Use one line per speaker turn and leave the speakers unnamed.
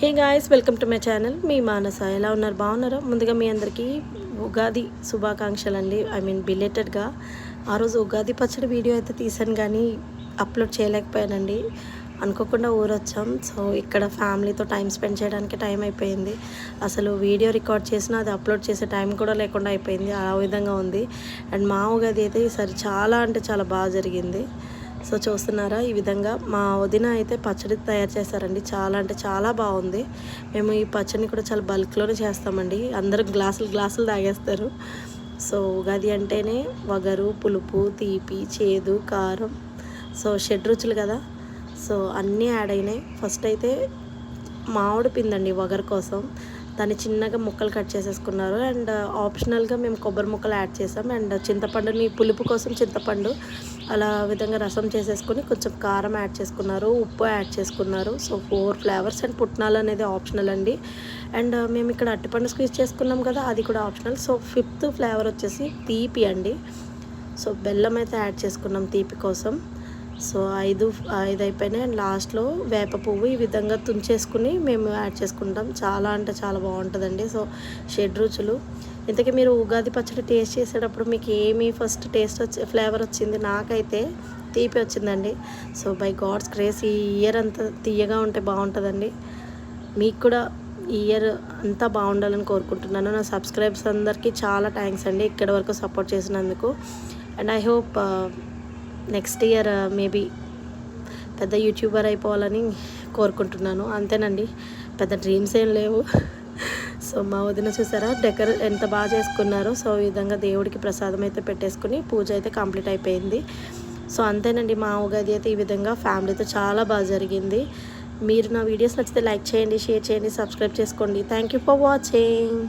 Hey guys, welcome to my channel. మీ మానస. ఎలా ఉన్నారు? బాగున్నారా? ముందుగా మీ అందరికీ ఉగాది శుభాకాంక్షలు అండి. బిలేటెడ్గా ఆ రోజు ఉగాది పచ్చడి వీడియో అయితే తీసాను, కానీ అప్లోడ్ చేయలేకపోయానండి. అనుకోకుండా ఊరొచ్చాం. సో ఇక్కడ ఫ్యామిలీతో టైం స్పెండ్ చేయడానికి టైం అయిపోయింది. అసలు వీడియో రికార్డ్ చేసినా అది అప్లోడ్ చేసే టైం కూడా లేకుండా అయిపోయింది. ఆ విధంగా ఉంది. అండ్ మా ఉగాది అయితే ఈసారి చాలా అంటే చాలా బాగా జరిగింది. సో చూస్తున్నారా, ఈ విధంగా మా వదిన అయితే పచ్చడి తయారు చేస్తారండి. చాలా అంటే చాలా బాగుంది. మేము ఈ పచ్చడిని కూడా చాలా బల్క్లోనే చేస్తామండి. అందరూ గ్లాసులు తాగేస్తారు. సో ఉగాది అంటేనే వగరు, పులుపు, తీపి, చేదు, కారం, సో షడ్రుచులు కదా. సో అన్నీ యాడ్ అయినాయి. ఫస్ట్ అయితే మామిడి పిందండి వగరు కోసం. దాన్ని చిన్నగా ముక్కలు కట్ చేసేసుకున్నారు. అండ్ ఆప్షనల్గా మేము కొబ్బరి ముక్కలు యాడ్ చేసాం. అండ్ చింతపండుని పులుపు కోసం చింతపండు అలా విధంగా రసం చేసేసుకొని కొంచెం కారం యాడ్ చేసుకున్నారు, ఉప్పు యాడ్ చేసుకున్నారు. So 4 flavours. అండ్ పుట్నాలు అనేది ఆప్షనల్ అండి. అండ్ మేము ఇక్కడ అరటిపండు స్క్వీజ్ చేసుకున్నాం కదా, అది కూడా ఆప్షనల్. సో 5th ఫ్లేవర్ వచ్చేసి తీపి అండి. సో బెల్లం అయితే యాడ్ చేసుకున్నాం తీపి కోసం. సో 5 అయిపోయినాయి. అండ్ లాస్ట్లో వేప పువ్వు ఈ విధంగా తుంచేసుకుని మేము యాడ్ చేసుకుంటాం. చాలా అంటే చాలా బాగుంటుందండి. సో షడ్రుచులు. ఇంతకీ మీరు ఉగాది పచ్చడి టేస్ట్ చేసేటప్పుడు మీకు ఏమి ఫస్ట్ ఫ్లేవర్ వచ్చింది? నాకైతే తీపి వచ్చిందండి. సో బై గాడ్స్ గ్రేస్ ఈ ఇయర్ అంతా తీయగా ఉంటే బాగుంటుందండి. మీకు కూడా ఈ ఇయర్ అంతా బాగుండాలని కోరుకుంటున్నాను. నా సబ్స్క్రైబర్స్ అందరికీ చాలా థ్యాంక్స్ అండి ఇక్కడి వరకు సపోర్ట్ చేసినందుకు. And I hope next year maybe పెద్ద యూట్యూబర్ అయిపోవాలని కోరుకుంటున్నాను. అంతేనండి, పెద్ద డ్రీమ్స్ ఏం లేవు. సో మా వదిన చూసారా ఎంత బాగా చేసుకున్నారో. సో ఈ విధంగా దేవుడికి ప్రసాదం అయితే పెట్టేసుకుని పూజ అయితే కంప్లీట్ అయిపోయింది. సో అంతేనండి, మా ఉగాది అయితే ఈ విధంగా ఫ్యామిలీతో చాలా బాగా జరిగింది. మీరు నా వీడియోస్ నచ్చితే లైక్ చేయండి, షేర్ చేయండి, సబ్స్క్రైబ్ చేసుకోండి. Thank you for watching.